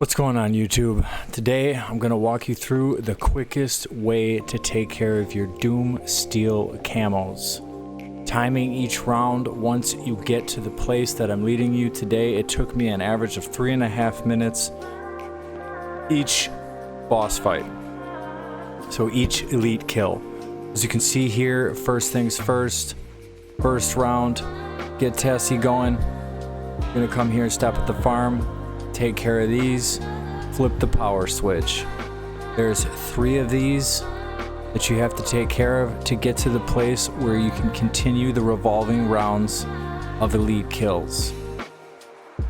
What's going on YouTube? Today I'm going to walk you through the quickest way to take care of your Doom Steel camos. Timing each round once you get to the place that I'm leading you today, it took me an average of 3.5 minutes each boss fight. So each elite kill. As you can see here, first things first round, get Tessie going. You're going to come here and stop at the farm. Take care of these, flip the power switch. There's 3 of these that you have to take care of to get to the place where you can continue the revolving rounds of elite kills.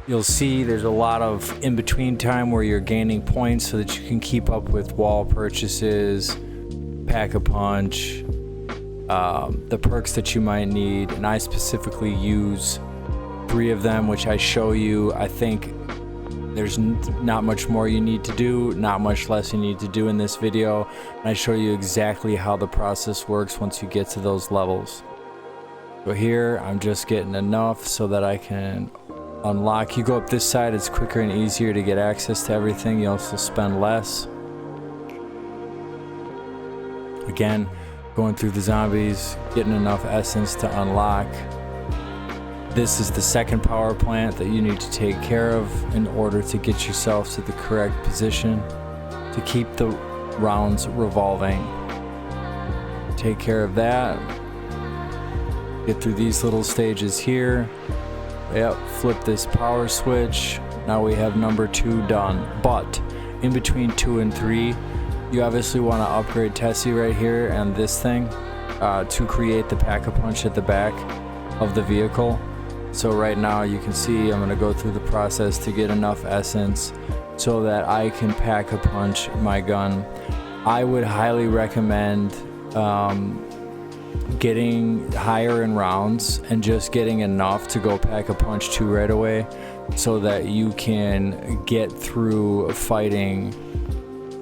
You'll see there's a lot of in-between time where you're gaining points so that you can keep up with wall purchases, pack-a-punch, the perks that you might need, and I specifically use 3 of them, which I show you. I think there's not much more you need to do, not much less you need to do in this video. And I show you exactly how the process works once you get to those levels. So here, I'm just getting enough so that I can unlock. You go up this side, it's quicker and easier to get access to everything. You also spend less. Again, going through the zombies, getting enough essence to unlock. This is the second power plant that you need to take care of in order to get yourself to the correct position to keep the rounds revolving. Take care of that. Get through these little stages here. Yep, flip this power switch. Now we have number 2 done. But in between 2 and 3, you obviously want to upgrade Tessie right here and this thing to create the pack-a-punch at the back of the vehicle. So right now you can see I'm going to go through the process to get enough essence so that I can pack-a-punch my gun. I would highly recommend getting higher in rounds and just getting enough to go pack-a-punch 2 right away so that you can get through fighting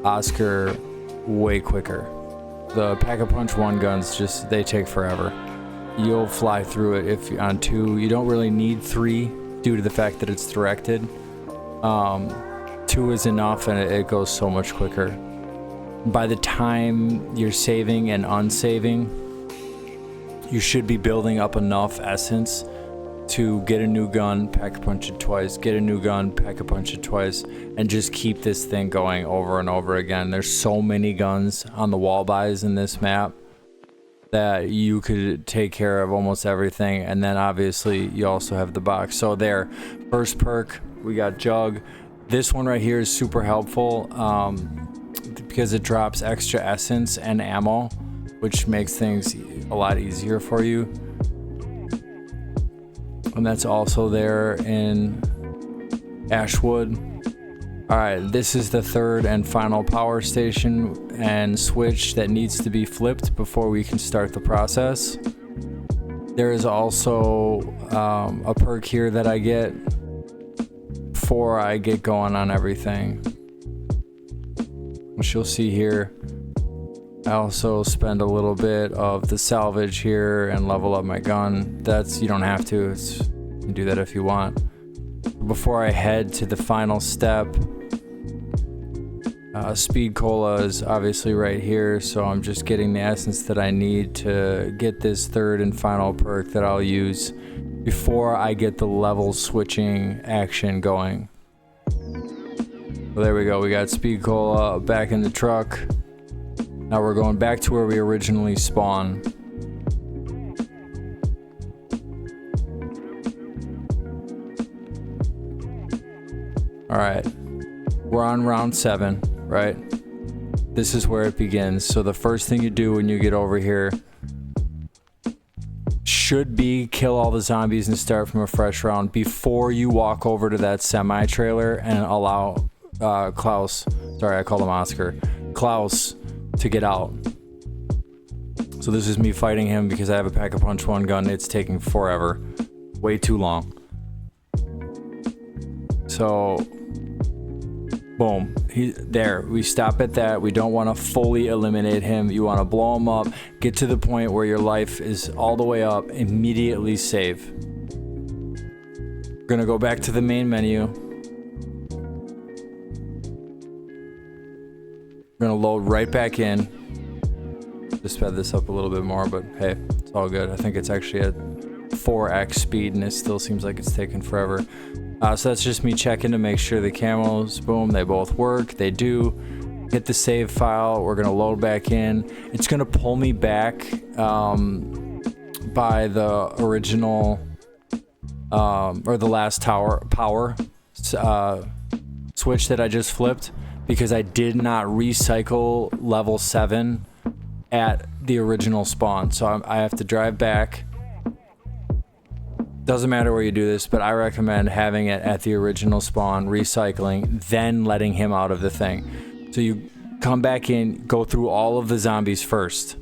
Oscar way quicker. The pack-a-punch 1 guns, just they take forever. You'll fly through it if you're on 2. You don't really need 3 due to the fact that it's directed. 2 is enough and it goes so much quicker. By the time you're saving and unsaving, you should be building up enough essence to get a new gun, pack-a-punch it twice, get a new gun, pack-a-punch it twice, and just keep this thing going over and over again. There's so many guns on the wall buys in this map that you could take care of almost everything. And then obviously you also have the box. So there, first perk, we got Jug. This one right here is super helpful because it drops extra essence and ammo, which makes things a lot easier for you. And that's also there in Ashwood. Alright, this is the 3rd and final power station and switch that needs to be flipped before we can start the process. There is also a perk here that I get before I get going on everything, which you'll see here. I also spend a little bit of the salvage here and level up my gun. You don't have to, you can do that if you want. Before I head to the final step, Speed Cola is obviously right here, so I'm just getting the essence that I need to get this 3rd and final perk that I'll use before I get the level switching action going. Well, there we go, we got Speed Cola back in the truck. Now we're going back to where we originally spawned. Alright, we're on round 7, right? This is where it begins. So the first thing you do when you get over here should be kill all the zombies and start from a fresh round before you walk over to that semi-trailer and allow Klaus, sorry I called him Oscar, Klaus to get out. So this is me fighting him because I have a pack-a-punch 1 gun. It's taking forever, way too long. So boom, there, we stop at that. We don't want to fully eliminate him. You want to blow him up, get to the point where your life is all the way up, immediately save. We're gonna go back to the main menu. We're gonna load right back in. Just sped this up a little bit more, but hey, it's all good. I think it's actually at 4x speed and it still seems like it's taking forever. So that's just me checking to make sure the camos, boom, they both work. They do. Hit the save file. We're gonna load back in. It's gonna pull me back by the original or the last power switch that I just flipped, because I did not recycle level 7 at the original spawn. So I have to drive back. Doesn't matter where you do this, but I recommend having it at the original spawn, recycling, then letting him out of the thing. So you come back in, go through all of the zombies first.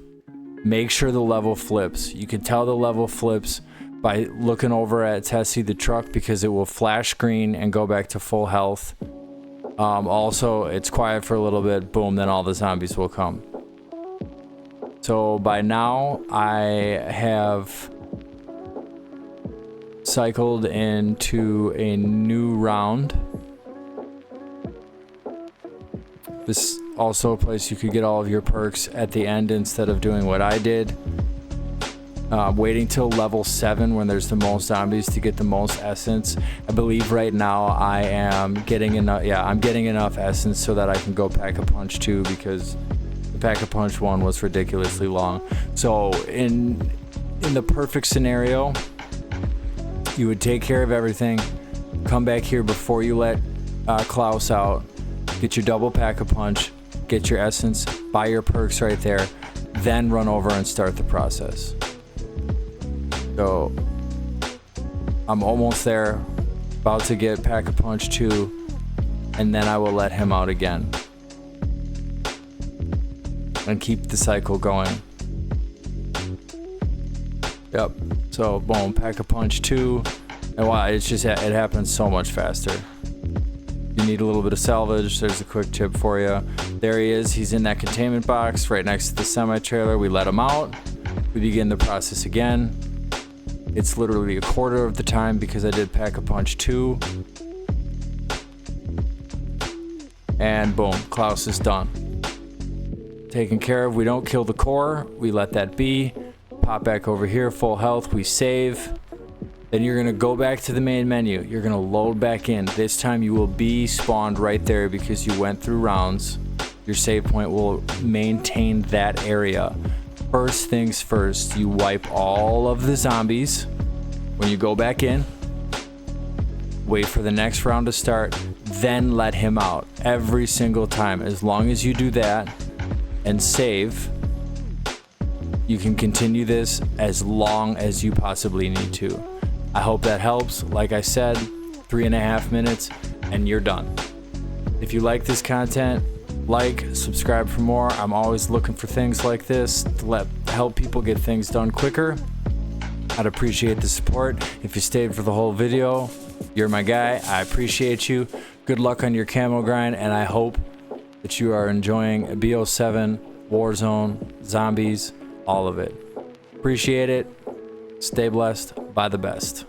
Make sure the level flips. You can tell the level flips by looking over at Tessie the truck, because it will flash green and go back to full health. Also, it's quiet for a little bit, boom, then all the zombies will come. So by now, I have cycled into a new round. This is also a place you could get all of your perks at the end instead of doing what I did. Waiting till level 7 when there's the most zombies to get the most essence. I believe right now I am getting enough. Yeah, I'm getting enough essence so that I can go Pack-a-Punch 2, because the Pack-a-Punch 1 was ridiculously long. So in the perfect scenario, you would take care of everything, come back here before you let Klaus out, get your double Pack-a-Punch, get your essence, buy your perks right there, then run over and start the process. So I'm almost there, about to get Pack-a-Punch 2, and then I will let him out again and keep the cycle going. Yep. So boom, Pack-a-Punch 2, and wow, it's just, it happens so much faster. You need a little bit of salvage. There's a quick tip for you. There he is. He's in that containment box right next to the semi-trailer. We let him out. We begin the process again. It's literally a quarter of the time because I did Pack-a-Punch 2. And boom, Klaus is done. Taken care of. We don't kill the core. We let that be. Pop back over here, full health. We save. Then you're going to go back to the main menu. You're going to load back in. This time you will be spawned right there because you went through rounds. Your save point will maintain that area. First things first, you wipe all of the zombies. When you go back in, wait for the next round to start, then let him out every single time. As long as you do that and save, you can continue this as long as you possibly need to. I hope that helps. Like I said, 3.5 minutes and you're done. If you like this content, like, subscribe for more. I'm always looking for things like this to help people get things done quicker. I'd appreciate the support. If you stayed for the whole video, you're my guy. I appreciate you. Good luck on your camo grind, and I hope that you are enjoying BO7, Warzone, zombies, all of it. Appreciate it. Stay blessed. By the best.